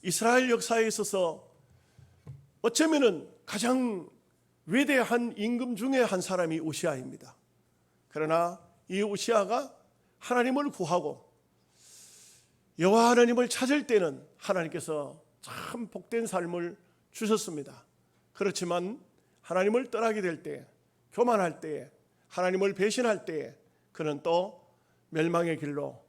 이스라엘 역사에 있어서 어쩌면은 가장 위대한 임금 중에 한 사람이 우시아입니다. 그러나 이 우시아가 하나님을 구하고 여호와 하나님을 찾을 때는 하나님께서 참 복된 삶을 주셨습니다. 그렇지만 하나님을 떠나게 될 때, 교만할 때, 하나님을 배신할 때 그는 또 멸망의 길로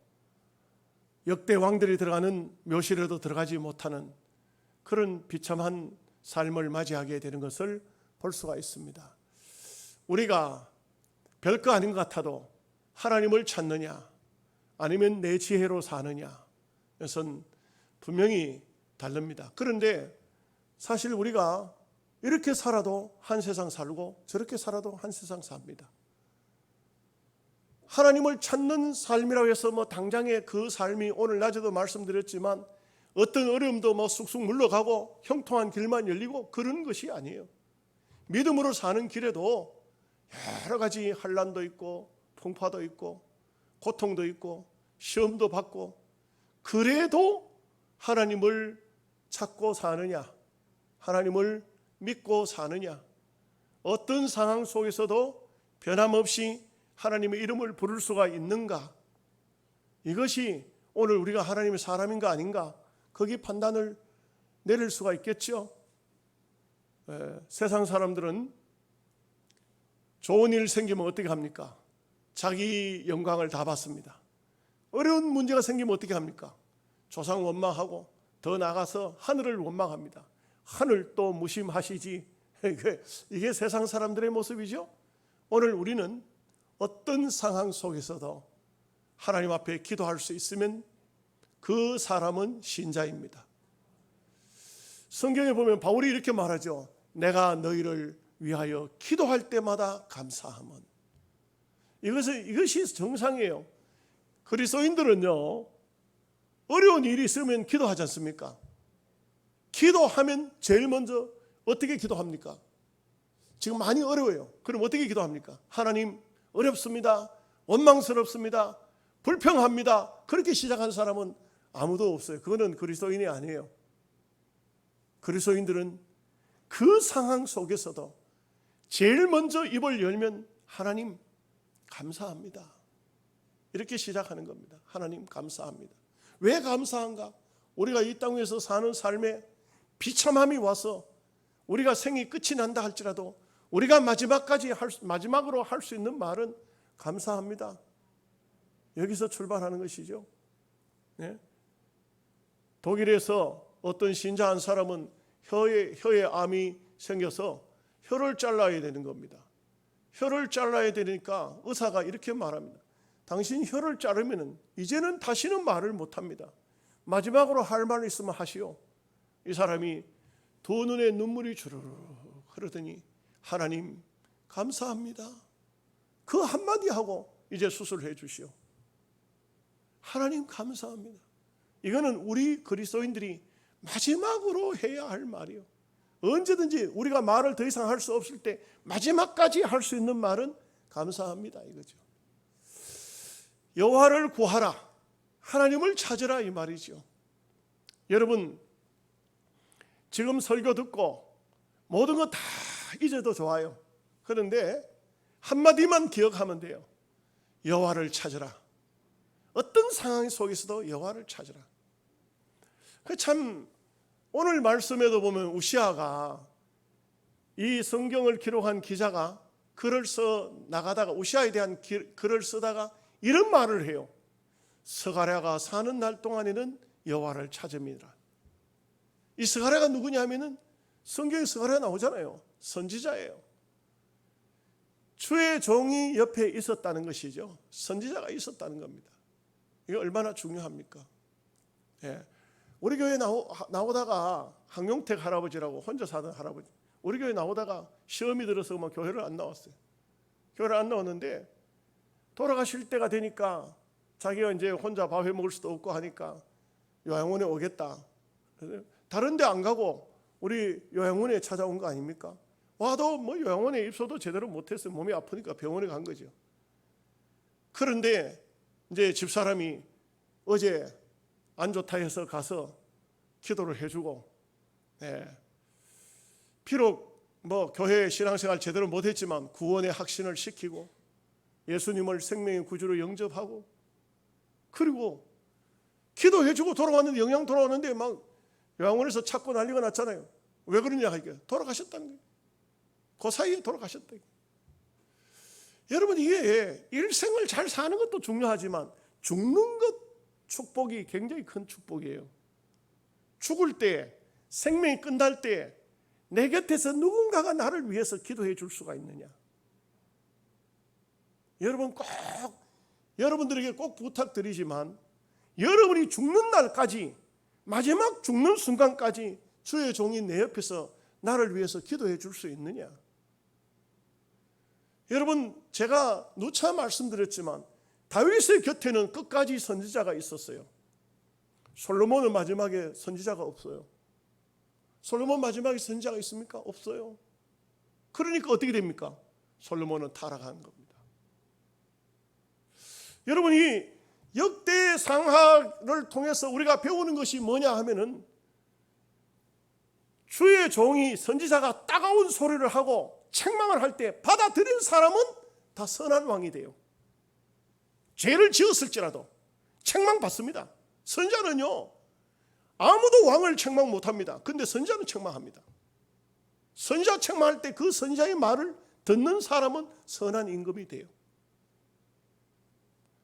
역대 왕들이 들어가는 묘실에도 들어가지 못하는 그런 비참한 삶을 맞이하게 되는 것을 볼 수가 있습니다. 우리가 별거 아닌 것 같아도 하나님을 찾느냐 아니면 내 지혜로 사느냐 이것은 분명히 다릅니다. 그런데 사실 우리가 이렇게 살아도 한 세상 살고 저렇게 살아도 한 세상 삽니다. 하나님을 찾는 삶이라고 해서 당장에 그 삶이 오늘 낮에도 말씀드렸지만 어떤 어려움도 쑥쑥 물러가고 형통한 길만 열리고 그런 것이 아니에요. 믿음으로 사는 길에도 여러 가지 환난도 있고 풍파도 있고 고통도 있고 시험도 받고 그래도 하나님을 찾고 사느냐, 하나님을 믿고 사느냐, 어떤 상황 속에서도 변함없이 하나님의 이름을 부를 수가 있는가, 이것이 오늘 우리가 하나님의 사람인가 아닌가 거기 판단을 내릴 수가 있겠죠. 세상 사람들은 좋은 일 생기면 어떻게 합니까? 자기 영광을 다 받습니다. 어려운 문제가 생기면 어떻게 합니까? 조상 원망하고 더 나가서 하늘을 원망합니다. 하늘 또 무심하시지. 이게 세상 사람들의 모습이죠. 오늘 우리는 어떤 상황 속에서도 하나님 앞에 기도할 수 있으면 그 사람은 신자입니다. 성경에 보면 바울이 이렇게 말하죠. 내가 너희를 위하여 기도할 때마다 감사함은. 이것이 정상이에요. 그리스도인들은요, 어려운 일이 있으면 기도하지 않습니까? 기도하면 제일 먼저 어떻게 기도합니까? 지금 많이 어려워요. 그럼 어떻게 기도합니까? 하나님, 어렵습니다. 원망스럽습니다. 불평합니다. 그렇게 시작한 사람은 아무도 없어요. 그거는 그리스도인이 아니에요. 그리스도인들은 그 상황 속에서도 제일 먼저 입을 열면 하나님 감사합니다. 이렇게 시작하는 겁니다. 하나님 감사합니다. 왜 감사한가? 우리가 이 땅에서 사는 삶에 비참함이 와서 우리가 생이 끝이 난다 할지라도 우리가 마지막으로 할 수 있는 말은 감사합니다. 여기서 출발하는 것이죠. 네? 독일에서 어떤 신자 한 사람은 혀에 암이 생겨서 혀를 잘라야 되는 겁니다. 혀를 잘라야 되니까 의사가 이렇게 말합니다. 당신 혀를 자르면 이제는 다시는 말을 못합니다. 마지막으로 할 말 있으면 하시오. 이 사람이 두 눈에 눈물이 주르르 흐르더니 하나님 감사합니다. 그 한마디 하고 이제 수술해 주시오. 하나님 감사합니다. 이거는 우리 그리스도인들이 마지막으로 해야 할 말이에요. 언제든지 우리가 말을 더 이상 할 수 없을 때 마지막까지 할 수 있는 말은 감사합니다 이거죠. 여호와를 구하라, 하나님을 찾으라 이 말이죠. 여러분 지금 설교 듣고 모든 거 다 잊어도 좋아요. 그런데 한마디만 기억하면 돼요. 여호와를 찾으라. 어떤 상황 속에서도 여호와를 찾으라. 참 오늘 말씀에도 보면 우시아가 이 성경을 기록한 기자가 글을 써 나가다가 우시아에 대한 글을 쓰다가 이런 말을 해요. 스가랴가 사는 날 동안에는 여호와를 찾음이라. 이 스가랴가 누구냐면은 성경에 스가랴가 나오잖아요. 선지자예요. 주의 종이 옆에 있었다는 것이죠. 선지자가 있었다는 겁니다. 이게 얼마나 중요합니까? 예. 우리 교회 나오다가 항용택 할아버지라고 혼자 사던 할아버지, 우리 교회 나오다가 시험이 들어서 교회를 안 나왔어요. 교회를 안 나왔는데 돌아가실 때가 되니까 자기가 이제 혼자 밥해 먹을 수도 없고 하니까 요양원에 오겠다. 다른 데 안 가고 우리 요양원에 찾아온 거 아닙니까? 와도 요양원에 입소도 제대로 못했어요. 몸이 아프니까 병원에 간 거죠. 그런데 이제 집사람이 어제 안 좋다 해서 가서 기도를 해주고, 비록 교회 신앙생활 제대로 못했지만 구원의 확신을 시키고 예수님을 생명의 구주로 영접하고, 그리고 기도해주고 돌아왔는데, 영양 돌아왔는데 막 요양원에서 찾고 난리가 났잖아요. 왜 그러냐 하니까 돌아가셨다는 거예요. 그 사이에 돌아가셨다. 여러분, 이게 일생을 잘 사는 것도 중요하지만 죽는 것 축복이 굉장히 큰 축복이에요. 죽을 때, 생명이 끝날 때 내 곁에서 누군가가 나를 위해서 기도해 줄 수가 있느냐. 여러분들에게 꼭 부탁드리지만, 여러분이 죽는 날까지, 마지막 죽는 순간까지 주의 종이 내 옆에서 나를 위해서 기도해 줄 수 있느냐. 여러분, 제가 누차 말씀드렸지만 다윗의 곁에는 끝까지 선지자가 있었어요. 솔로몬은 마지막에 선지자가 없어요. 솔로몬 마지막에 선지자가 있습니까? 없어요. 그러니까 어떻게 됩니까? 솔로몬은 타락한 겁니다. 여러분이 역대 상하를 통해서 우리가 배우는 것이 뭐냐 하면은, 주의 종이, 선지자가 따가운 소리를 하고 책망을 할 때 받아들인 사람은 다 선한 왕이 돼요. 죄를 지었을지라도 책망받습니다. 선지자는요, 아무도 왕을 책망 못합니다. 근데 선지자는 책망합니다. 선지자 책망할 때 그 선지자의 말을 듣는 사람은 선한 임금이 돼요.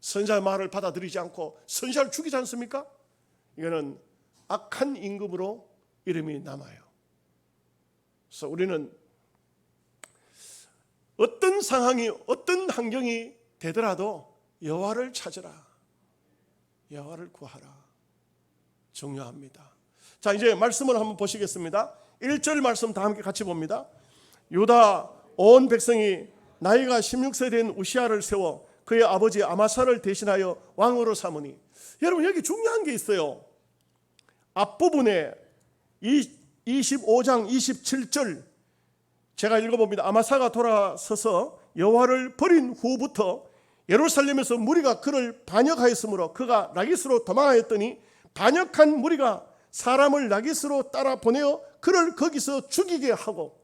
선지자의 말을 받아들이지 않고 선지자를 죽이지 않습니까? 이거는 악한 임금으로 이름이 남아요. 그래서 우리는 어떤 상황이, 어떤 환경이 되더라도 여호와를 찾으라, 여호와를 구하라. 중요합니다. 자, 이제 말씀을 한번 보시겠습니다. 1절 말씀 다 함께 같이 봅니다. 유다 온 백성이 나이가 16세 된 우시아를 세워 그의 아버지 아마사를 대신하여 왕으로 삼으니. 여러분, 여기 중요한 게 있어요. 앞부분에 25장 27절 제가 읽어봅니다. 아마사가 돌아서서 여호와를 버린 후부터 예루살렘에서 무리가 그를 반역하였으므로 그가 라기스로 도망하였더니 반역한 무리가 사람을 라기스로 따라 보내어 그를 거기서 죽이게 하고,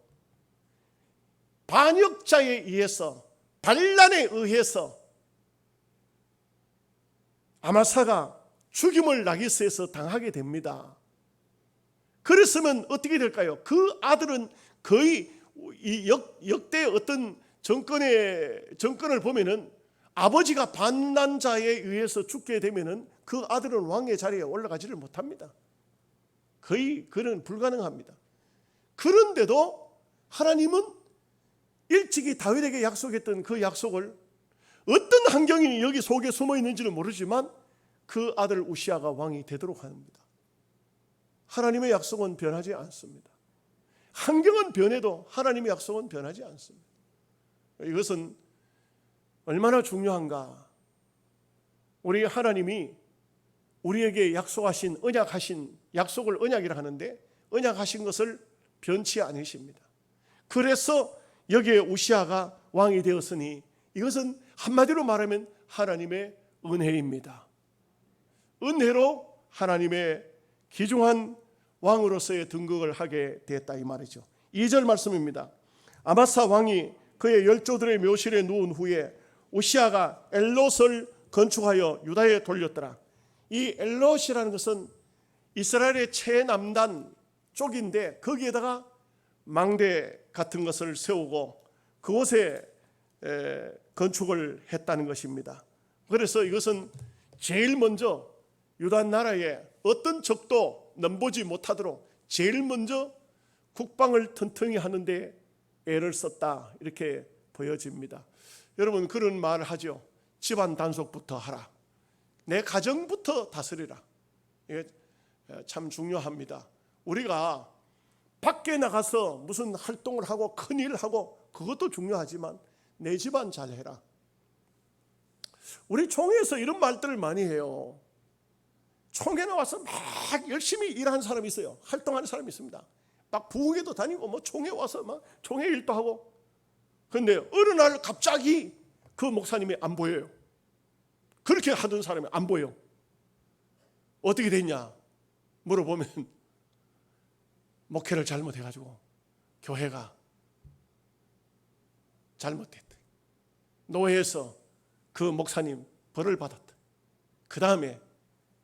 반역자에 의해서, 반란에 의해서 아마사가 죽임을 라기스에서 당하게 됩니다. 그랬으면 어떻게 될까요? 그 아들은 거의 이 역대 어떤 정권을 보면은 아버지가 반란자에 의해서 죽게 되면은 그 아들은 왕의 자리에 올라가지를 못합니다. 거의 그는 불가능합니다. 그런데도 하나님은 일찍이 다윗에게 약속했던 그 약속을, 어떤 환경이 여기 속에 숨어 있는지는 모르지만 그 아들 우시아가 왕이 되도록 합니다. 하나님의 약속은 변하지 않습니다. 환경은 변해도 하나님의 약속은 변하지 않습니다. 이것은 얼마나 중요한가. 우리 하나님이 우리에게 약속하신, 언약하신, 약속을 언약이라 하는데 언약하신 것을 변치 않으십니다. 그래서 여기에 우시아가 왕이 되었으니 이것은 한마디로 말하면 하나님의 은혜입니다. 은혜로 하나님의 귀중한 왕으로서의 등극을 하게 됐다, 이 말이죠. 2절 말씀입니다. 아마사 왕이 그의 열조들의 묘실에 누운 후에 우시아가 엘롯을 건축하여 유다에 돌렸더라. 이 엘롯이라는 것은 이스라엘의 최남단 쪽인데 거기에다가 망대 같은 것을 세우고 그곳에 건축을 했다는 것입니다. 그래서 이것은 제일 먼저 유다 나라에 어떤 적도 넘보지 못하도록 제일 먼저 국방을 튼튼히 하는데 애를 썼다, 이렇게 보여집니다. 여러분, 그런 말을 하죠. 집안 단속부터 하라, 내 가정부터 다스리라. 이게 참 중요합니다. 우리가 밖에 나가서 무슨 활동을 하고 큰일을 하고 그것도 중요하지만 내 집안 잘해라. 우리 총회에서 이런 말들을 많이 해요. 총회 나와서 막 열심히 일하는 사람이 있어요. 활동하는 사람이 있습니다. 막 부흥회도 다니고 뭐 총회 와서 막 총회 일도 하고. 그런데 어느 날 갑자기 그 목사님이 안 보여요. 그렇게 하던 사람이 안 보여. 어떻게 됐냐 물어보면 목회를 잘못해가지고 교회가 잘못됐다. 노예에서 그 목사님 벌을 받았다. 그 다음에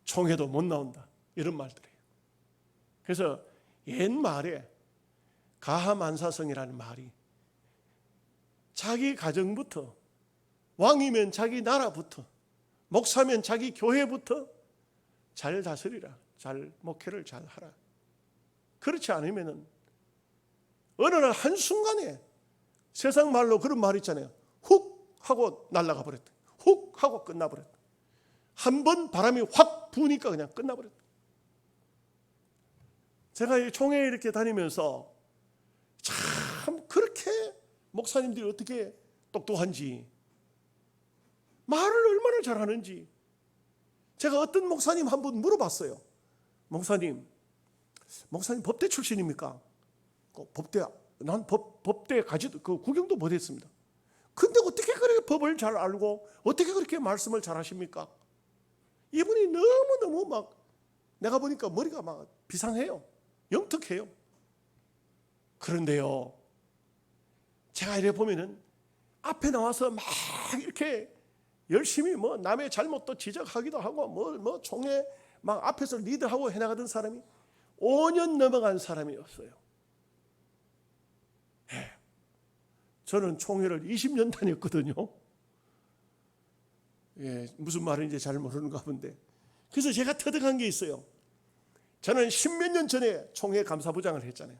총회도 못 나온다. 이런 말들이에요. 그래서 옛말에 가하만사성이라는 말이 자기 가정부터, 왕이면 자기 나라부터, 목사면 자기 교회부터 잘 다스리라. 잘 목회를 잘 하라. 그렇지 않으면 어느 날 한순간에 세상 말로 그런 말 있잖아요. 훅 하고 날아가 버렸다. 훅 하고 끝나버렸다. 한 번 바람이 확 부니까 그냥 끝나버렸다. 제가 이 총회에 이렇게 다니면서 참 그렇게 목사님들이 어떻게 똑똑한지, 말을 얼마나 잘하는지. 제가 어떤 목사님 한 분 물어봤어요. 목사님 법대 출신입니까? 법대, 난 법대 가지도 그 구경도 못했습니다. 근데 어떻게 그렇게 법을 잘 알고 어떻게 그렇게 말씀을 잘 하십니까? 이분이 너무너무 막 내가 보니까 머리가 막 비상해요. 영특해요. 그런데요, 제가 이래 보면은 앞에 나와서 막 이렇게 열심히 뭐 남의 잘못도 지적하기도 하고 뭐 총회 막 앞에서 리드하고 해나가던 사람이 5년 넘어간 사람이 없어요. 저는 총회를 20년 다녔거든요. 무슨 말인지 잘 모르는가 본데. 그래서 제가 터득한 게 있어요. 저는 10몇 년 전에 총회 감사부장을 했잖아요.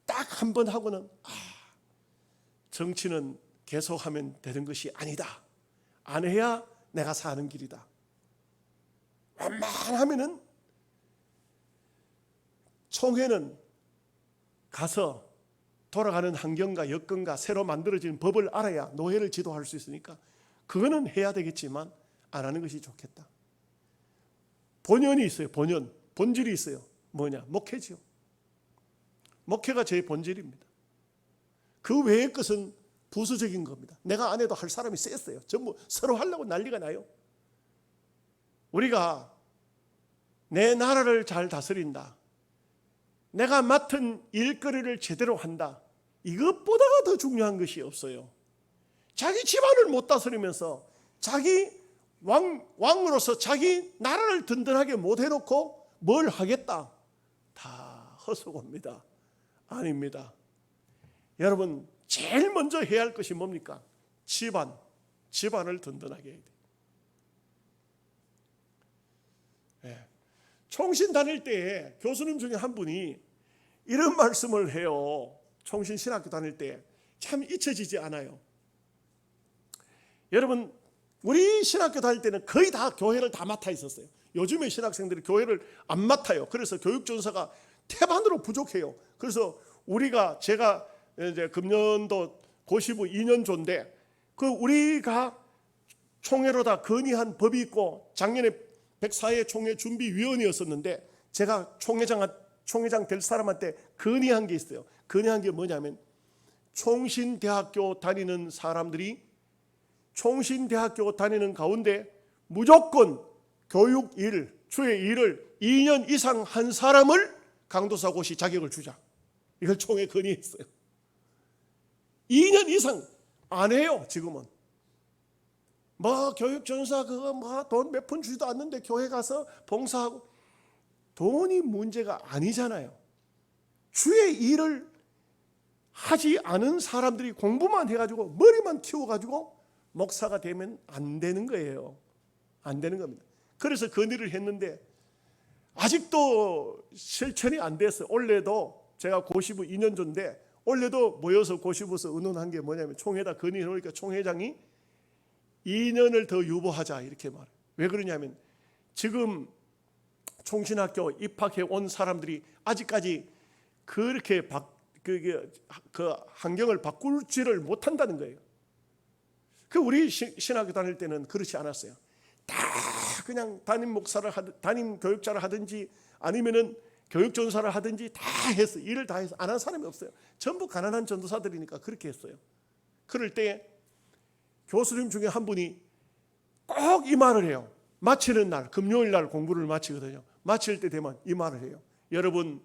딱 한 번 하고는 정치는 계속하면 되는 것이 아니다. 안 해야 내가 사는 길이다. 웬만하면은 총회는 가서 돌아가는 환경과 여건과 새로 만들어진 법을 알아야 노예를 지도할 수 있으니까 그거는 해야 되겠지만 안 하는 것이 좋겠다. 본연이 있어요. 본질이 있어요. 뭐냐? 목회지요. 목회가 제 본질입니다. 그 외의 것은 부수적인 겁니다. 내가 안 해도 할 사람이 셌어요. 전부 서로 하려고 난리가 나요. 우리가 내 나라를 잘 다스린다, 내가 맡은 일거리를 제대로 한다, 이것보다가 더 중요한 것이 없어요. 자기 집안을 못 다스리면서 자기 왕으로서 자기 나라를 든든하게 못 해놓고 뭘 하겠다? 다 헛수고입니다. 아닙니다. 여러분, 제일 먼저 해야 할 것이 뭡니까? 집안을 든든하게 해야 돼요. 총신 다닐 때 교수님 중에 한 분이 이런 말씀을 해요. 총신 신학교 다닐 때 참 잊혀지지 않아요. 여러분, 우리 신학교 다닐 때는 거의 다 교회를 다 맡아 있었어요. 요즘의 신학생들이 교회를 안 맡아요. 그래서 교육전사가 태반으로 부족해요. 그래서 제가 이제 금년도 고시부 2년조인데 그 우리가 총회로 다 건의한 법이 있고 작년에 104회 총회 준비위원이었었는데 제가 총회장 될 사람한테 건의한 게 있어요. 건의한 게 뭐냐면 총신대학교 다니는 사람들이 총신대학교 다니는 가운데 무조건 교육 주의 일을 2년 이상 한 사람을 강도사 고시 자격을 주자. 이걸 총회 건의했어요. 2년 이상 안 해요. 지금은 뭐 교육전사 그거 뭐 돈 몇 푼 주지도 않는데 교회 가서 봉사하고, 돈이 문제가 아니잖아요. 주의 일을 하지 않은 사람들이 공부만 해가지고 머리만 키워가지고 목사가 되면 안 되는 거예요. 안 되는 겁니다. 그래서 건의를 했는데 아직도 실천이 안 됐어요. 올해도 제가 고시부 2년조인데 올해도 모여서 고시부에서 의논한 게 뭐냐면 총회에다 건의해 놓으니까 총회장이 2년을 더 유보하자 이렇게 말해요. 왜 그러냐면 지금 총신학교 입학해 온 사람들이 아직까지 그렇게 그 환경을 바꿀지를 못한다는 거예요. 그 우리 신학교 다닐 때는 그렇지 않았어요. 다 그냥 담임 목사를 담임 교육자를 하든지 아니면은 교육전사를 하든지 다 해서 일을 다 해서 안 한 사람이 없어요. 전부 가난한 전도사들이니까 그렇게 했어요. 그럴 때 교수님 중에 한 분이 꼭 이 말을 해요. 마치는 날, 금요일 날 공부를 마치거든요. 마칠 때 되면 이 말을 해요. 여러분,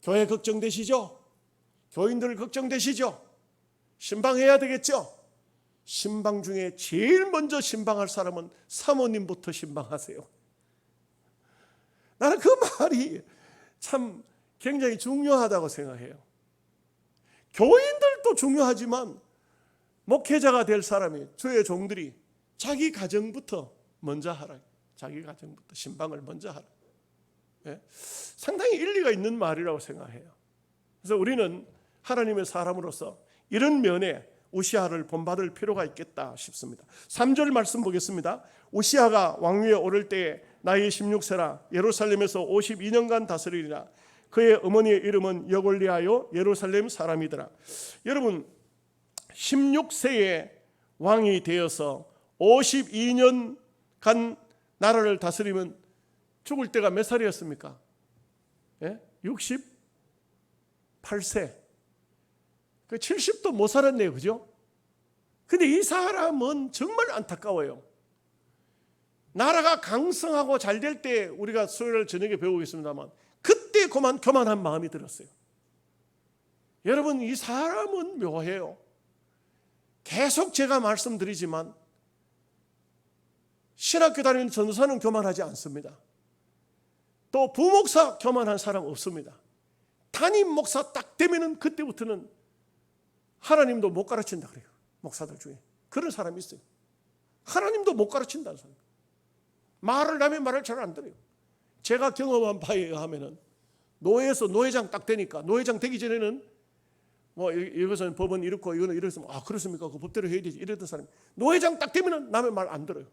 교회 걱정되시죠? 교인들 걱정되시죠? 신방해야 되겠죠? 신방 중에 제일 먼저 신방할 사람은 사모님부터 신방하세요. 나는 그 말이 참 굉장히 중요하다고 생각해요. 교인들도 중요하지만 목회자가 될 사람이, 주의 종들이 자기 가정부터 먼저 하라. 자기 가정부터 신방을 먼저 하라. 예? 상당히 일리가 있는 말이라고 생각해요. 그래서 우리는 하나님의 사람으로서 이런 면에 우시아를 본받을 필요가 있겠다 싶습니다. 3절 말씀 보겠습니다. 우시아가 왕위에 오를 때에 나이 16세라 예루살렘에서 52년간 다스리리라. 그의 어머니의 이름은 여골리하여 예루살렘 사람이더라. 여러분, 16세에 왕이 되어서 52년간 나라를 다스리면 죽을 때가 몇 살이었습니까? 예? 68세. 그 70도 못 살았네요. 그죠? 근데 이 사람은 정말 안타까워요. 나라가 강성하고 잘 될 때 우리가 수요일 저녁에 배우겠습니다만 그때 교만한 마음이 들었어요. 여러분, 이 사람은 묘해요. 계속 제가 말씀드리지만 신학교 다니는 전도사는 교만하지 않습니다. 또 부목사 교만한 사람 없습니다. 담임 목사 딱 되면은 그때부터는 하나님도 못 가르친다 그래요. 목사들 중에 그런 사람이 있어요. 하나님도 못 가르친다는 사람. 말을 하면 말을 잘 안 들어요. 제가 경험한 바에 의하면은 노예에서 노회장 딱 되니까, 노회장 되기 전에는 뭐 이것은 법은 이렇고 이거는 이래서 아 그렇습니까? 그 법대로 해야 되지 이랬던 사람이 노회장 딱 되면은 남의 말 안 들어요.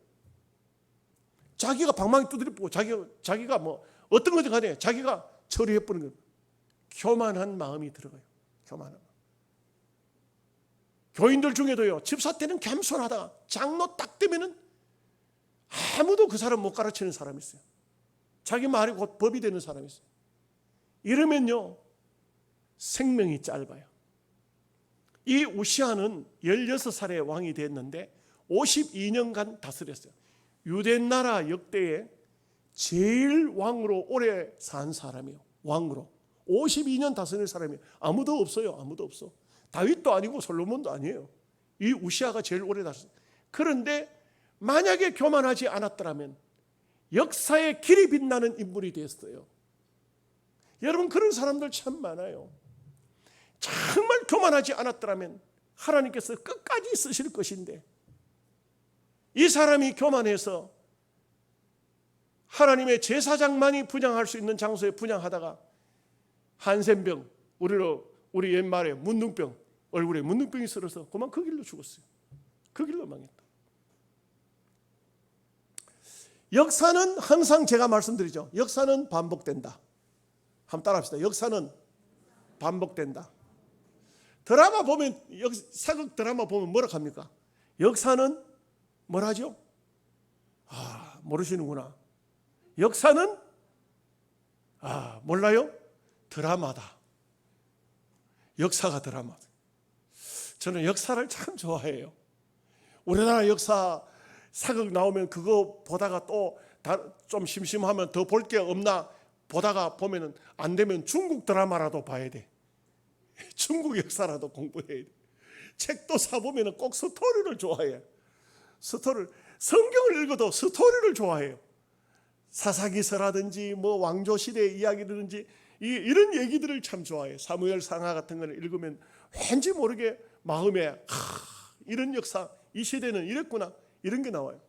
자기가 방망이 두드려 보고 자기가 뭐 어떤 거든 간에 자기가 처리해 버리는 거예요. 교만한 마음이 들어가요. 교만한 마음. 교인들 중에도요, 집사 때는 겸손하다가 장로 딱 되면은 아무도 그 사람 못 가르치는 사람이 있어요. 자기 말이 곧 법이 되는 사람이 있어요. 이러면요, 생명이 짧아요. 이 우시아는 16살에 왕이 됐는데 52년간 다스렸어요. 유대 나라 역대에 제일 왕으로 오래 산 사람이에요. 왕으로 52년 다스릴 사람이 아무도 없어요. 아무도 없어. 다윗도 아니고 솔로몬도 아니에요. 이 우시아가 제일 오래 다스렸어요. 그런데 만약에 교만하지 않았더라면 역사의 길이 빛나는 인물이 됐어요. 여러분, 그런 사람들 참 많아요. 정말 교만하지 않았더라면 하나님께서 끝까지 쓰실 것인데, 이 사람이 교만해서 하나님의 제사장만이 분향할 수 있는 장소에 분향하다가 한센병, 우리 옛말에 문둥병, 얼굴에 문둥병이 쓸어서 그만 그 길로 죽었어요. 그 길로 망했다. 역사는 항상 제가 말씀드리죠. 역사는 반복된다. 한번 따라합시다. 역사는 반복된다. 드라마 보면, 사극 드라마 보면 뭐라 합니까? 역사는 뭐라죠? 아, 모르시는구나. 역사는 몰라요? 드라마다. 역사가 드라마다. 저는 역사를 참 좋아해요. 우리나라 역사 사극 나오면 그거 보다가 또 좀 심심하면 더 볼 게 없나 보다가 보면은 안 되면 중국 드라마라도 봐야 돼. 중국 역사라도 공부해야 돼. 책도 사보면은 꼭 스토리를 좋아해요. 성경을 읽어도 스토리를 좋아해요. 사사기서라든지 뭐 왕조시대 이야기라든지 이런 얘기들을 참 좋아해요. 사무엘 상하 같은 거를 읽으면 왠지 모르게 마음에 이런 역사, 이 시대는 이랬구나, 이런 게 나와요.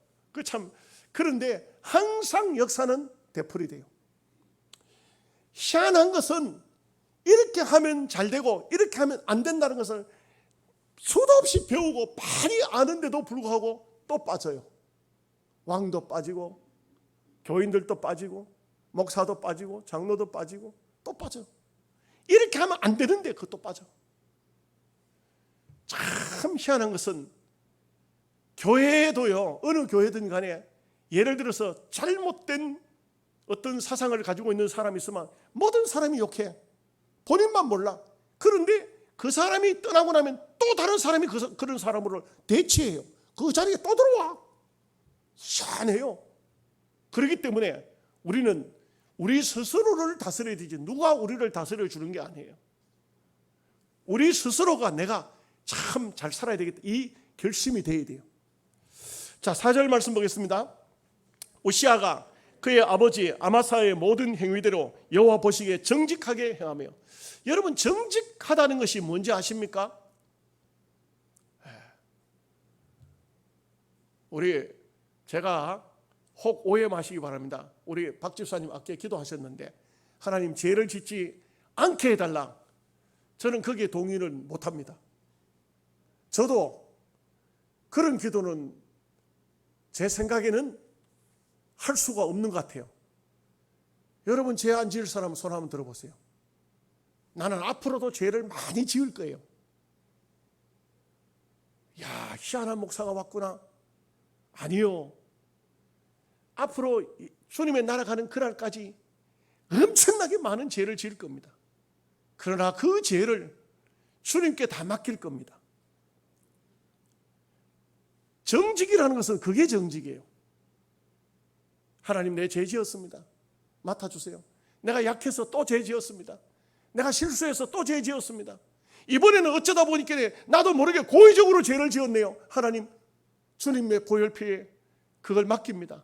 그런데 항상 역사는 되풀이돼요. 희한한 것은 이렇게 하면 잘 되고 이렇게 하면 안 된다는 것을 수도 없이 배우고 많이 아는데도 불구하고 또 빠져요. 왕도 빠지고 교인들도 빠지고 목사도 빠지고 장로도 빠지고 또 빠져. 이렇게 하면 안 되는데 그것도 빠져. 참 희한한 것은 교회도요, 어느 교회든 간에 예를 들어서 잘못된 어떤 사상을 가지고 있는 사람이 있으면 모든 사람이 욕해. 본인만 몰라. 그런데 그 사람이 떠나고 나면 또 다른 사람이 그런 사람으로 대치해요. 그 자리에 또 들어와. 희한해요. 그렇기 때문에 우리는 우리 스스로를 다스려야 되지 누가 우리를 다스려 주는 게 아니에요. 우리 스스로가 내가 참 잘 살아야 되겠다 이 결심이 돼야 돼요. 자, 4절 말씀 보겠습니다. 오시아가 그의 아버지 아마사의 모든 행위대로 여호와 보시기에 정직하게 행하며. 여러분, 정직하다는 것이 뭔지 아십니까? 제가 혹 오해 마시기 바랍니다. 우리 박 집사님 아까 기도하셨는데 하나님 죄를 짓지 않게 해달라. 저는 거기에 동의를 못합니다. 저도 그런 기도는 제 생각에는 할 수가 없는 것 같아요. 여러분, 죄 안 지을 사람 손 한번 들어보세요. 나는 앞으로도 죄를 많이 지을 거예요. 야, 희한한 목사가 왔구나. 아니요. 앞으로 주님의 나라 가는 그날까지 엄청나게 많은 죄를 지을 겁니다. 그러나 그 죄를 주님께 다 맡길 겁니다. 정직이라는 것은 그게 정직이에요. 하나님, 내 죄 지었습니다. 맡아주세요. 내가 약해서 또 죄 지었습니다. 내가 실수해서 또 죄 지었습니다. 이번에는 어쩌다 보니까 나도 모르게 고의적으로 죄를 지었네요. 하나님, 주님의 보혈피에 그걸 맡깁니다.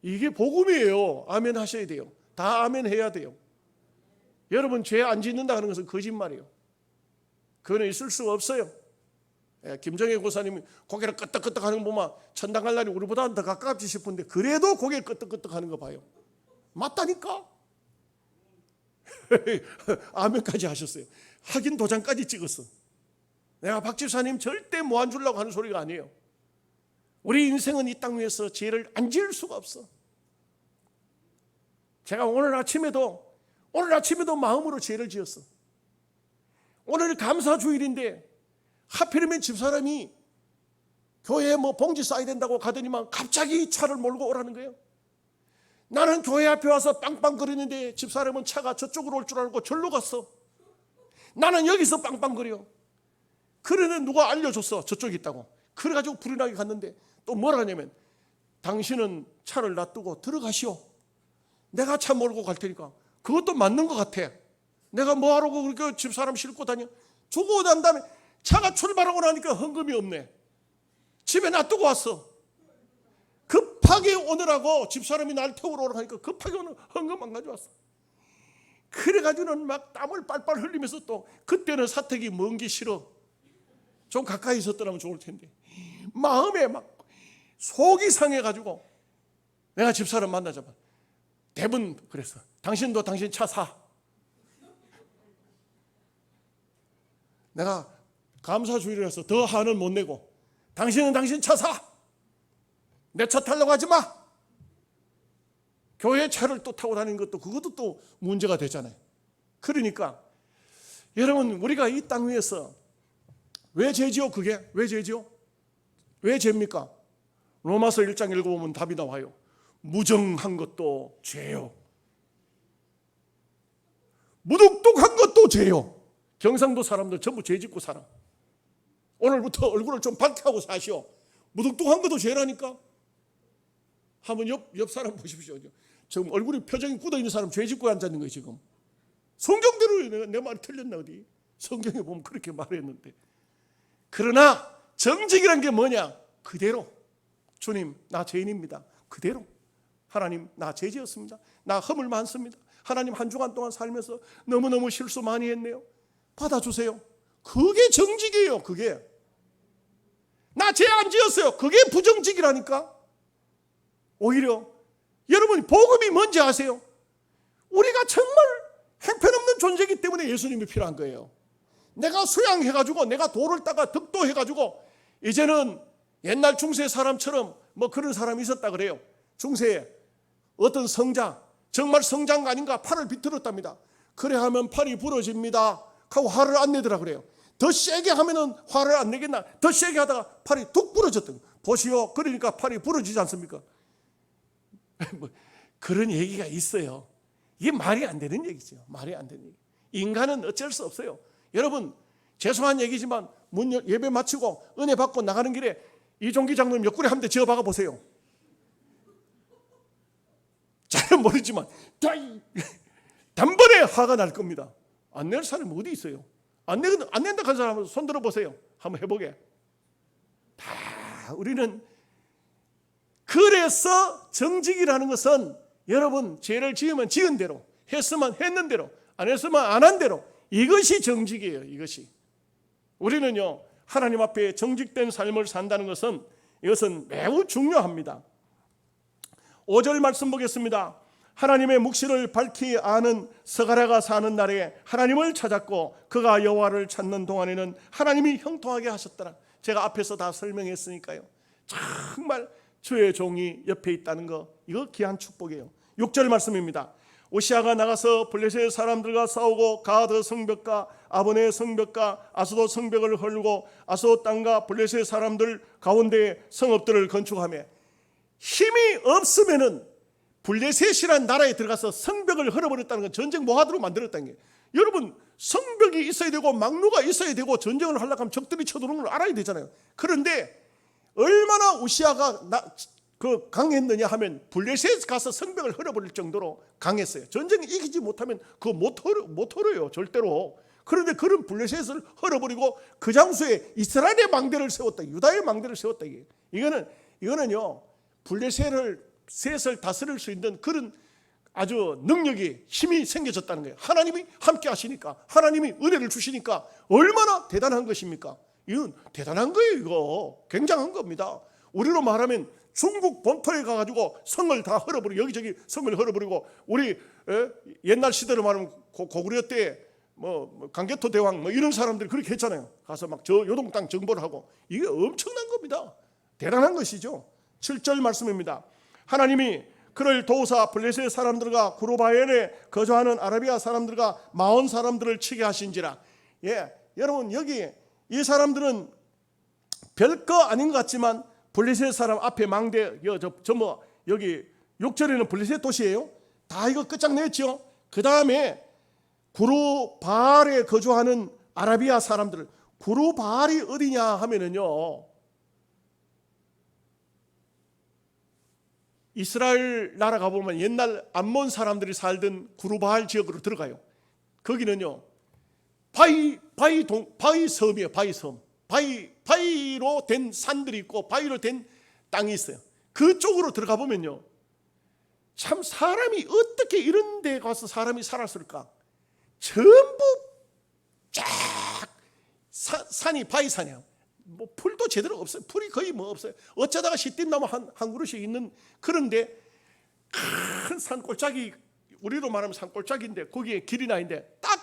이게 복음이에요. 아멘 하셔야 돼요. 다 아멘 해야 돼요. 여러분, 죄 안 짓는다 하는 것은 거짓말이에요. 그거는 있을 수가 없어요. 김정혜 고사님이 고개를 끄덕끄덕 하는 거 보면 천당 갈 날이 우리보다 더 가깝지 싶은데 그래도 고개를 끄덕끄덕 하는 거 봐요. 맞다니까? 아멘까지 하셨어요. 확인 도장까지 찍었어. 내가 박 집사님 절대 뭐 안 주려고 하는 소리가 아니에요. 우리 인생은 이 땅 위에서 죄를 안 지을 수가 없어. 제가 오늘 아침에도 마음으로 죄를 지었어. 오늘 감사주일인데 하필이면 집사람이 교회에 뭐 봉지 쌓아야 된다고 가더니만 갑자기 차를 몰고 오라는 거예요. 나는 교회 앞에 와서 빵빵거리는데 집사람은 차가 저쪽으로 올 줄 알고 절로 갔어. 나는 여기서 빵빵거려. 그러는 누가 알려줬어. 저쪽에 있다고. 그래가지고 불이 나게 갔는데 또 뭐라 하냐면 당신은 차를 놔두고 들어가시오. 내가 차 몰고 갈 테니까. 그것도 맞는 것 같아. 내가 뭐하라고 그렇게 집사람 싣고 다녀. 주고 난 다음에 차가 출발하고 나니까 헌금이 없네. 집에 놔두고 왔어. 급하게 오느라고 집사람이 날 태우러 오라고 하니까 급하게 오늘 헌금 안 가져왔어. 그래가지고는 막 땀을 빨빨 흘리면서 또 그때는 사택이 먼 게 싫어. 좀 가까이 있었더라면 좋을 텐데 마음에 막 속이 상해가지고 내가 집사람 만나자마자 대부분 그랬어. 당신도 당신 차 사. 내가 감사주일이라서 더 한은 못 내고 당신은 당신 차 사. 내 차 타려고 하지 마. 교회 차를 또 타고 다니는 것도 그것도 또 문제가 되잖아요. 그러니까 여러분, 우리가 이 땅 위에서 왜 죄지요? 그게 왜 죄지요? 왜 죄입니까? 로마서 1장 읽어보면 답이 나와요. 무정한 것도 죄요. 무뚝뚝한 것도 죄요. 경상도 사람들 전부 죄 짓고 살아. 오늘부터 얼굴을 좀 밝게 하고 사시오. 무뚝뚝한 것도 죄라니까. 한번 옆 사람 보십시오. 지금 얼굴이 표정이 굳어있는 사람 죄 짓고 앉아있는 거예요 지금. 성경대로 내 말이 틀렸나 어디? 성경에 보면 그렇게 말했는데. 그러나 정직이란 게 뭐냐? 그대로 주님, 나 죄인입니다. 그대로 하나님, 나 죄 지었습니다. 나 허물 많습니다. 하나님, 한 주간 동안 살면서 너무너무 실수 많이 했네요. 받아주세요. 그게 정직이에요. 그게. 나 죄 안 지었어요. 그게 부정직이라니까. 오히려 여러분, 복음이 뭔지 아세요? 우리가 정말 형편없는 존재이기 때문에 예수님이 필요한 거예요. 내가 수양해가지고 내가 돌을 따가 덕도해가지고 이제는 옛날 중세 사람처럼 뭐 그런 사람이 있었다 그래요. 중세에 어떤 성자, 정말 성자가 아닌가 팔을 비틀었답니다. 그래 하면 팔이 부러집니다 하고 화를 안 내더라 그래요. 더 세게 하면은 화를 안 내겠나. 더 세게 하다가 팔이 툭 부러졌던 거예요. 보시오. 그러니까 팔이 부러지지 않습니까? 뭐 그런 얘기가 있어요. 이게 말이 안 되는 얘기죠. 말이 안 되는 얘기. 인간은 어쩔 수 없어요. 여러분, 죄송한 얘기지만 예배 마치고 은혜 받고 나가는 길에 이종기 장로님 옆구리 한 대 지어 박아 보세요. 나는 모르지만 단번에 화가 날 겁니다. 안 낼 사람이 어디 있어요? 안 낸다 한 사람 손 들어보세요. 한번 해보게. 다 우리는 그래서 정직이라는 것은 여러분 죄를 지으면 지은 대로, 했으면 했는 대로, 안 했으면 안 한 대로, 이것이 정직이에요. 이것이. 우리는요 하나님 앞에 정직된 삶을 산다는 것은 이것은 매우 중요합니다. 5절 말씀 보겠습니다. 하나님의 묵시를 밝히 아는 스가랴가 사는 날에 하나님을 찾았고 그가 여호와를 찾는 동안에는 하나님이 형통하게 하셨더라. 제가 앞에서 다 설명했으니까요. 정말 주의 종이 옆에 있다는 거, 이거 귀한 축복이에요. 6절 말씀입니다. 오시아가 나가서 블레셋 사람들과 싸우고 가드 성벽과 아본의 성벽과 아스돗 성벽을 헐고 아스돗 땅과 블레셋 사람들 가운데 성읍들을 건축하며 힘이 없으면은 블레셋이라는 나라에 들어가서 성벽을 헐어버렸다는 건 전쟁 모하드로 만들었다는 게, 여러분 성벽이 있어야 되고 막루가 있어야 되고 전쟁을 하려고 하면 적들이 쳐들어오는 걸 알아야 되잖아요. 그런데 얼마나 우시아가 강했느냐 하면 블레셋 가서 성벽을 헐어버릴 정도로 강했어요. 전쟁에 이기지 못하면 그거 못 헐어요 절대로. 그런데 그런 블레셋을 헐어버리고 그 장소에 이스라엘의 망대를 세웠다, 유다의 망대를 세웠다. 이거는요 블레셋을 다스릴 수 있는 그런 아주 능력이, 힘이 생겨졌다는 거예요. 하나님이 함께 하시니까, 하나님이 은혜를 주시니까 얼마나 대단한 것입니까? 이건 대단한 거예요. 이거 굉장한 겁니다. 우리로 말하면 중국 본토에 가가지고 성을 다 헐어버리고 여기저기 성을 헐어버리고, 우리 옛날 시대로 말하면 고구려 때 뭐 강개토 대왕 뭐 이런 사람들이 그렇게 했잖아요. 가서 막 저 요동 땅 정벌을 하고, 이게 엄청난 겁니다. 대단한 것이죠. 7절 말씀입니다. 하나님이 그를 도우사 블레셋 사람들과 구르바엘에 거주하는 아라비아 사람들과 마온 사람들을 치게 하신지라. 여러분 여기 이 사람들은 별거 아닌 것 같지만 블레셋 사람 앞에 망대, 여기 6절에는 블레셋 도시예요. 다 이거 끝장냈죠. 그 다음에 구르바알에 거주하는 아라비아 사람들, 구르바알이 어디냐 하면은요 이스라엘 나라 가보면 옛날 암몬 사람들이 살던 구르바알 지역으로 들어가요. 거기는요 바위 섬이에요. 바위로 된 산들이 있고 바위로 된 땅이 있어요. 그쪽으로 들어가 보면요 참 사람이 어떻게 이런 데 가서 사람이 살았을까. 전부 쫙 산이 바위산이에요. 뭐 풀도 제대로 없어요. 풀이 거의 뭐 없어요. 어쩌다가 시띠나무 한 그릇이 있는, 그런데 큰 산골짜기, 우리로 말하면 산골짜기인데 거기에 길이 나 있는데 딱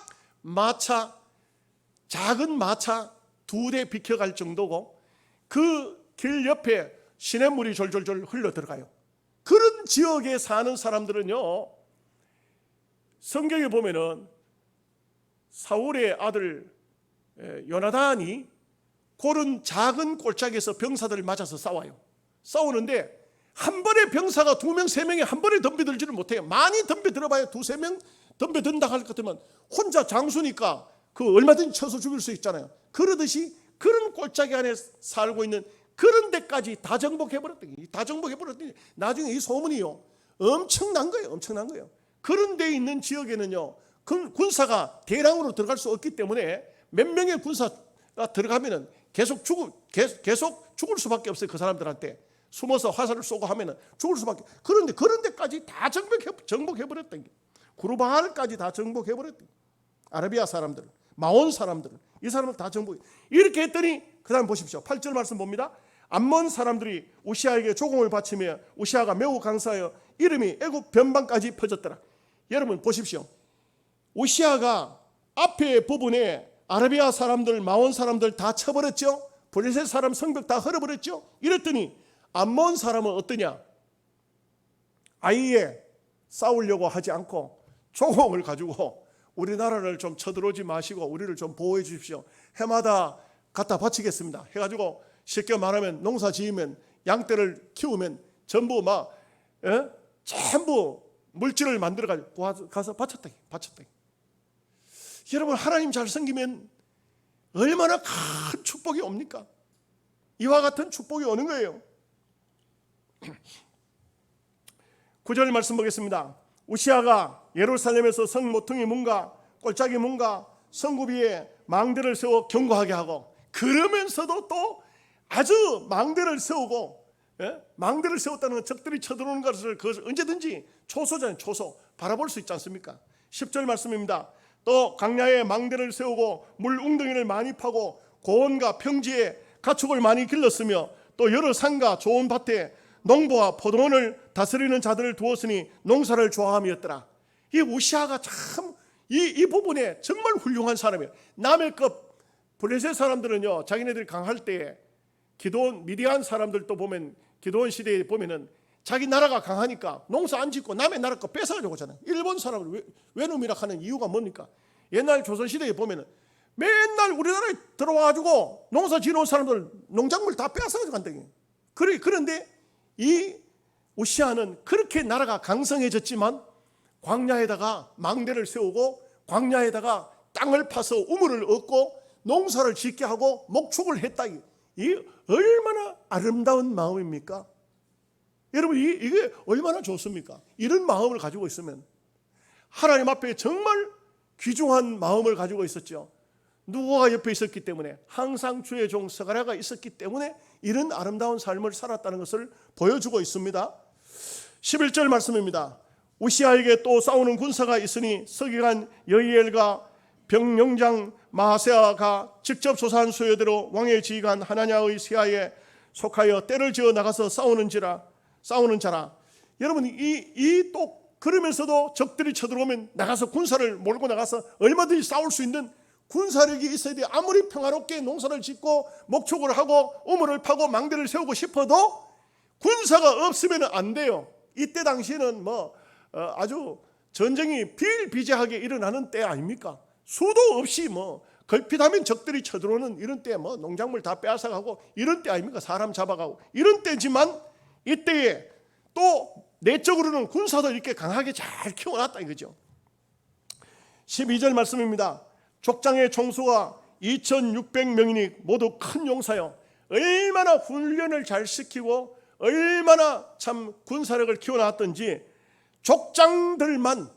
작은 마차 2대 비켜갈 정도고, 그 길 옆에 시냇물이 졸졸졸 흘러 들어가요. 그런 지역에 사는 사람들은요 성경에 보면은 사울의 아들 요나단이 그런 작은 골짜기에서 병사들을 맞아서 싸우는데 한 번에 병사가 2명 3명이 한 번에 덤벼들지를 못해요. 많이 덤벼들어봐야 2-3명 덤벼든다 할 것 같으면 혼자 장수니까 그 얼마든지 쳐서 죽일 수 있잖아요. 그러듯이 그런 골짜기 안에 살고 있는 그런 데까지 다 정복해버렸더니 나중에 이 소문이요 엄청난 거예요. 그런 데 있는 지역에는요 군사가 대량으로 들어갈 수 없기 때문에 몇 명의 군사가 들어가면은 계속 죽을 수밖에 없어요. 그 사람들한테 숨어서 화살을 쏘고 하면은 죽을 수밖에. 그런데 그런 데까지 다 정복해버렸던 게, 구르바알까지 다 정복해버렸던 게, 아라비아 사람들, 마온 사람들, 이 사람을 다 정복. 이렇게 했더니 그 다음 보십시오. 8절 말씀 봅니다. 암몬 사람들이 우시아에게 조공을 바치며 우시아가 매우 강사하여 이름이 애굽 변방까지 퍼졌더라. 여러분 보십시오. 우시아가 앞에 부분에 아라비아 사람들, 마온 사람들 다 쳐버렸죠. 블레셋 사람 성벽 다 헐어버렸죠. 이랬더니 암몬 사람은 어떠냐? 아예 싸우려고 하지 않고 조공을 가지고 우리나라를 좀 쳐들어오지 마시고 우리를 좀 보호해 주십시오. 해마다 갖다 바치겠습니다. 해가지고 쉽게 말하면 농사 지으면 양떼를 키우면 전부 전부 물질을 만들어가지고 가서 바쳤다. 여러분 하나님 잘 섬기면 얼마나 큰 축복이 옵니까? 이와 같은 축복이 오는 거예요. 9절 말씀 보겠습니다. 우시아가 예루살렘에서 성 모퉁이 문과 골짜기 문과 성구 위에 망대를 세워 경고하게 하고, 그러면서도 또 아주 망대를 세우고, 망대를 세웠다는 건 적들이 쳐들어오는 것을 그것을 언제든지 초소잖아요. 초소 바라볼 수 있지 않습니까? 10절 말씀입니다. 또 강야에 망대를 세우고 물 웅덩이를 많이 파고 고원과 평지에 가축을 많이 길렀으며 또 여러 산과 좋은 밭에 농부와 포도원을 다스리는 자들을 두었으니 농사를 좋아함이었더라. 이 우시아가 참 이 부분에 정말 훌륭한 사람이에요. 남의 것 블레셋 사람들은요, 자기네들이 강할 때 기드온 미디안 사람들도 보면 기드온 시대에 보면은 자기 나라가 강하니까 농사 안 짓고 남의 나라 거 뺏어가지고 오잖아요. 일본 사람을 외놈이라 하는 이유가 뭡니까? 옛날 조선시대에 보면은 맨날 우리나라에 들어와가지고 농사 지어놓은 사람들 농작물 다 뺏어가지고 간다니. 그런데 이 우시아는 그렇게 나라가 강성해졌지만 광야에다가 망대를 세우고 광야에다가 땅을 파서 우물을 얻고 농사를 짓게 하고 목축을 했다. 이 얼마나 아름다운 마음입니까? 여러분, 이게 얼마나 좋습니까? 이런 마음을 가지고 있으면 하나님 앞에 정말 귀중한 마음을 가지고 있었죠. 누구가 옆에 있었기 때문에, 항상 주의 종 스가랴가 있었기 때문에 이런 아름다운 삶을 살았다는 것을 보여주고 있습니다. 11절 말씀입니다. 우시아에게 또 싸우는 군사가 있으니 서기관 여이엘과 병영장 마하세아가 직접 조사한 수요대로 왕의 지휘관 하나냐의 세아에 속하여 때를 지어 나가서 싸우는 자라. 여러분, 이 또 그러면서도 적들이 쳐들어오면 나가서 군사를 몰고 나가서 얼마든지 싸울 수 있는 군사력이 있어야 돼. 아무리 평화롭게 농사를 짓고 목축을 하고 우물을 파고 망대를 세우고 싶어도 군사가 없으면 안 돼요. 이때 당시에는 아주 전쟁이 비일비재하게 일어나는 때 아닙니까? 수도 없이 걸핏하면 적들이 쳐들어오는 이런 때, 농작물 다 빼앗아가고 이런 때 아닙니까? 사람 잡아가고 이런 때지만, 이때에 또 내적으로는 군사도 이렇게 강하게 잘 키워놨다 이거죠. 12절 말씀입니다. 족장의 총수가 2600명이니 모두 큰 용사요. 얼마나 훈련을 잘 시키고 얼마나 참 군사력을 키워놨던지, 족장들만,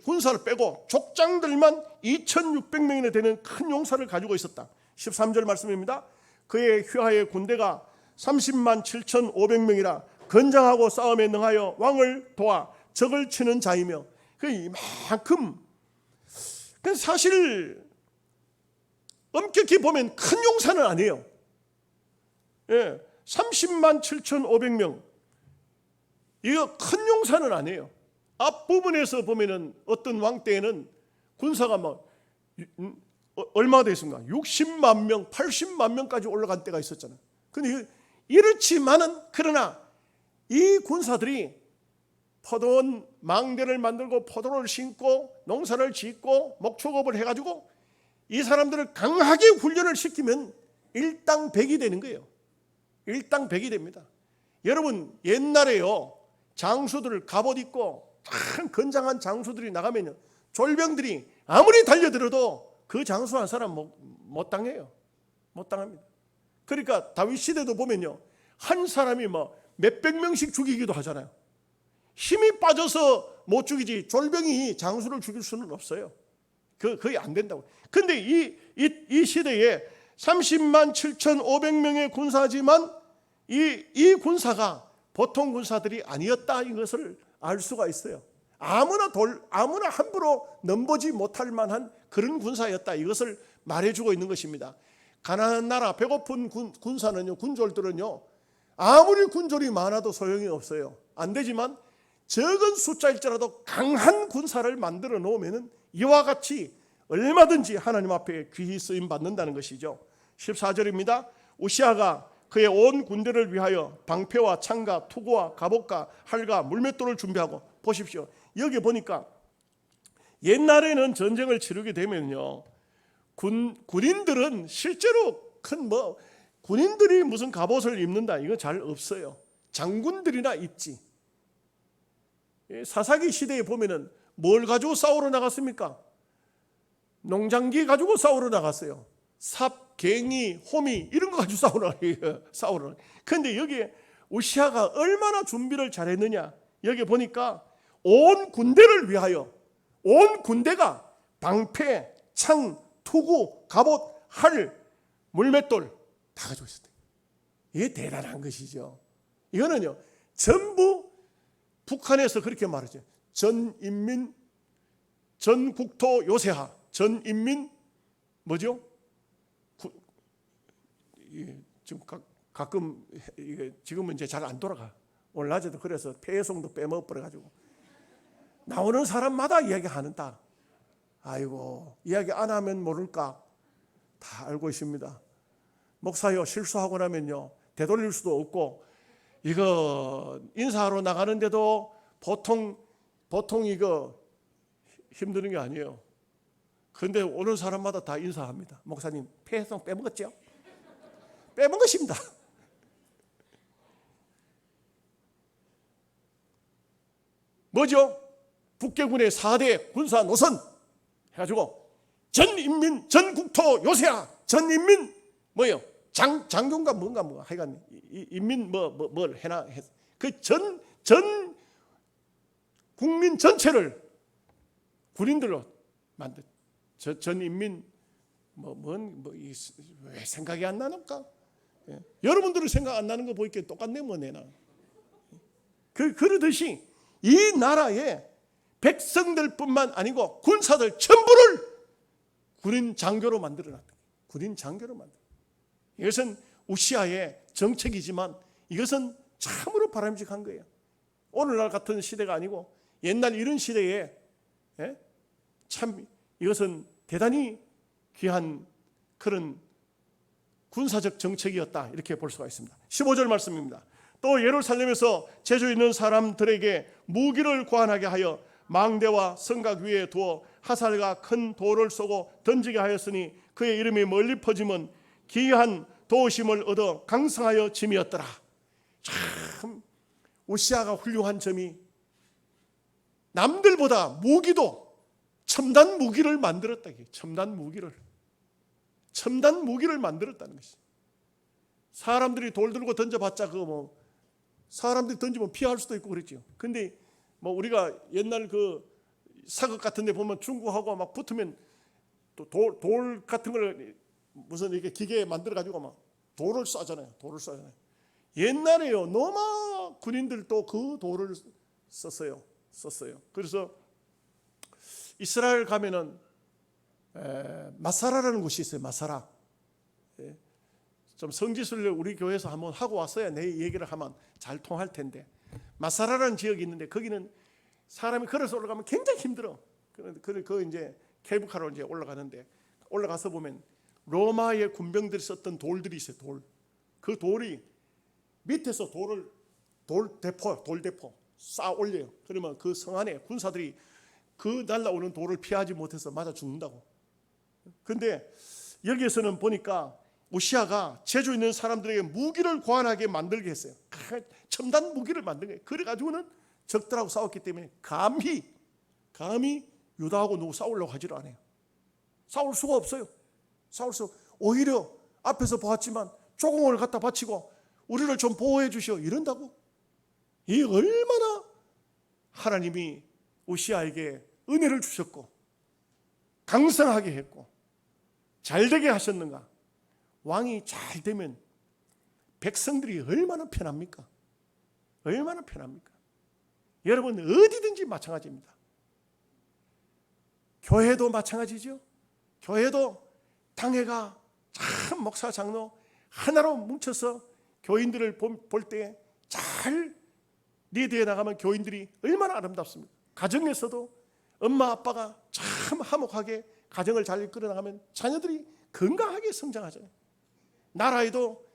군사를 빼고 족장들만 2600명이나 되는 큰 용사를 가지고 있었다. 13절 말씀입니다. 그의 휘하의 군대가 30만 7,500명이라 건장하고 싸움에 능하여 왕을 도와 적을 치는 자이며, 이만큼 사실 엄격히 보면 큰 용사는 아니에요. 30만 7,500명, 이거 큰 용사는 아니에요. 앞부분에서 보면은 어떤 왕 때에는 군사가 얼마가 됐습니까? 60만 명, 80만 명까지 올라간 때가 있었잖아요. 근데 이렇지만은, 그러나 이 군사들이 포도원 망대를 만들고 포도를 심고 농사를 짓고 목축업을 해가지고 이 사람들을 강하게 훈련을 시키면 일당백이 되는 거예요. 일당백이 됩니다. 여러분, 옛날에요, 장수들 갑옷 입고 참 건장한 장수들이 나가면요, 졸병들이 아무리 달려들어도 그 장수 한 사람 못 당해요. 못 당합니다. 그러니까 다윗 시대도 보면요, 한 사람이 몇백 명씩 죽이기도 하잖아요. 힘이 빠져서 못 죽이지 졸병이 장수를 죽일 수는 없어요. 거의 안 된다고. 근데 이 시대에 30만 7,500명의 군사지만 이 군사가 보통 군사들이 아니었다, 이것을 알 수가 있어요. 아무나 함부로 넘보지 못할 만한 그런 군사였다, 이것을 말해주고 있는 것입니다. 가난한 나라, 배고픈 군사는요, 군졸들은요, 아무리 군졸이 많아도 소용이 없어요. 안 되지만 적은 숫자일지라도 강한 군사를 만들어 놓으면 이와 같이 얼마든지 하나님 앞에 귀히 쓰임 받는다는 것이죠. 14절입니다. 우시아가 그의 온 군대를 위하여 방패와 창과 투구와 갑옷과 활과 물맷돌을 준비하고, 보십시오. 여기 보니까 옛날에는 전쟁을 치르게 되면요, 군인들은 실제로 군인들이 무슨 갑옷을 입는다, 이거 잘 없어요. 장군들이나 입지. 사사기 시대에 보면은 뭘 가지고 싸우러 나갔습니까? 농장기 가지고 싸우러 나갔어요. 삽, 갱이, 호미 이런 거 가지고 싸우러. 그런데 여기에 우시아가 얼마나 준비를 잘했느냐. 여기 보니까 온 군대를 위하여 온 군대가 방패, 창, 투구, 갑옷, 활, 물맷돌 다 가지고 있었대요. 이게 대단한 것이죠. 이거는요 전부 북한에서 그렇게 말하죠. 전인민 전국토 요새하 전인민 뭐죠? 지금 가끔 이게 지금은 이제 잘 안 돌아가. 오늘 낮에도 그래서 폐성도 빼먹어버려가지고 나오는 사람마다 이야기하는다. 아이고 이야기 안 하면 모를까 다 알고 있습니다. 목사요 실수하고 나면요 되돌릴 수도 없고 이거 인사하러 나가는데도 보통 이거 힘드는 게 아니에요. 그런데 오는 사람마다 다 인사합니다. 목사님 폐성 빼먹었죠? 빼먹으십니다. 뭐죠? 북계군의 4대 군사 노선 해가지고 전인민 전국토 요새야 전인민 뭐예요? 장군가 뭔가 뭐 하여간 인민 뭘 해나 했. 그 전 국민 전체를 군인들로 만든 전인민 왜 생각이 안 나는가? 예. 여러분들은 생각 안 나는 거 보니까 똑같네 뭐 내나. 그러듯이 이 나라의 백성들뿐만 아니고 군사들 전부를 군인 장교로 만들어놨다. 군인 장교로 만들. 이것은 우시아의 정책이지만 이것은 참으로 바람직한 거예요. 오늘날 같은 시대가 아니고 옛날 이런 시대에 참 이것은 대단히 귀한 그런 군사적 정책이었다 이렇게 볼 수가 있습니다. 15절 말씀입니다. 또 예루살렘에서 재주 있는 사람들에게 무기를 구하게 하여 망대와 성곽 위에 두어 화살과 큰 돌을 쏘고 던지게 하였으니 그의 이름이 멀리 퍼지면 기이한 도우심을 얻어 강성하여 짐이었더라. 참 우시아가 훌륭한 점이 남들보다 무기도 첨단 무기를 만들었다. 첨단 무기를 만들었다는 것이. 사람들이 돌 들고 던져봤자 그거 뭐 사람들이 던지면 피할 수도 있고 그랬죠. 근데 뭐 우리가 옛날 그 사극 같은 데 보면 중국하고 막 붙으면 또 돌 같은 걸 무슨 이렇게 기계 만들어 가지고 막 돌을 쏴잖아요. 옛날에요. 로마 군인들도 그 돌을 썼어요. 그래서 이스라엘 가면은 마사라라는 곳이 있어요. 마사라. 좀 성지순례를 우리 교회에서 한번 하고 왔어야 내 얘기를 하면 잘 통할 텐데 마사라라는 지역이 있는데 거기는 사람이 걸어서 올라가면 굉장히 힘들어. 그 이제 케이블카로 이제 올라가는데 올라가서 보면 로마의 군병들이 썼던 돌들이 있어요. 그 돌이 밑에서 돌대포 쌓아 올려요. 그러면 그 성 안에 군사들이 그 날라오는 돌을 피하지 못해서 맞아 죽는다고. 근데 여기에서는 보니까 우시아가 재주 있는 사람들에게 무기를 고안하게 만들게 했어요. 첨단 무기를 만든 거예요. 그래가지고는 적들하고 싸웠기 때문에 감히 유다하고 누구 싸우려고 하지를 않아요. 싸울 수가 없어요. 오히려 앞에서 보았지만 조공을 갖다 바치고 우리를 좀 보호해 주시오 이런다고. 이 얼마나 하나님이 우시아에게 은혜를 주셨고 강성하게 했고 잘되게 하셨는가. 왕이 잘 되면 백성들이 얼마나 편합니까? 여러분 어디든지 마찬가지입니다. 교회도 마찬가지죠. 교회도 당회가 참 목사 장로 하나로 뭉쳐서 교인들을 볼 때 잘 리드해 나가면 교인들이 얼마나 아름답습니까? 가정에서도 엄마 아빠가 참 화목하게 가정을 잘 이끌어 나가면 자녀들이 건강하게 성장하잖아요. 나라에도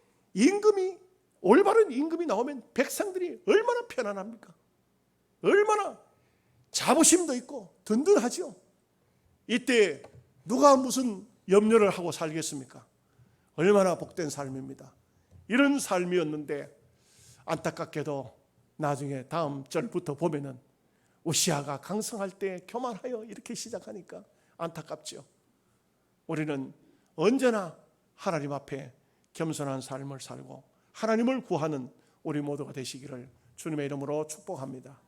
올바른 임금이 나오면 백성들이 얼마나 편안합니까? 얼마나 자부심도 있고 든든하죠. 이때 누가 무슨 염려를 하고 살겠습니까? 얼마나 복된 삶입니다. 이런 삶이었는데 안타깝게도 나중에 다음 절부터 보면은 우시아가 강성할 때 교만하여 이렇게 시작하니까 안타깝죠. 우리는 언제나 하나님 앞에 겸손한 삶을 살고 하나님을 구하는 우리 모두가 되시기를 주님의 이름으로 축복합니다.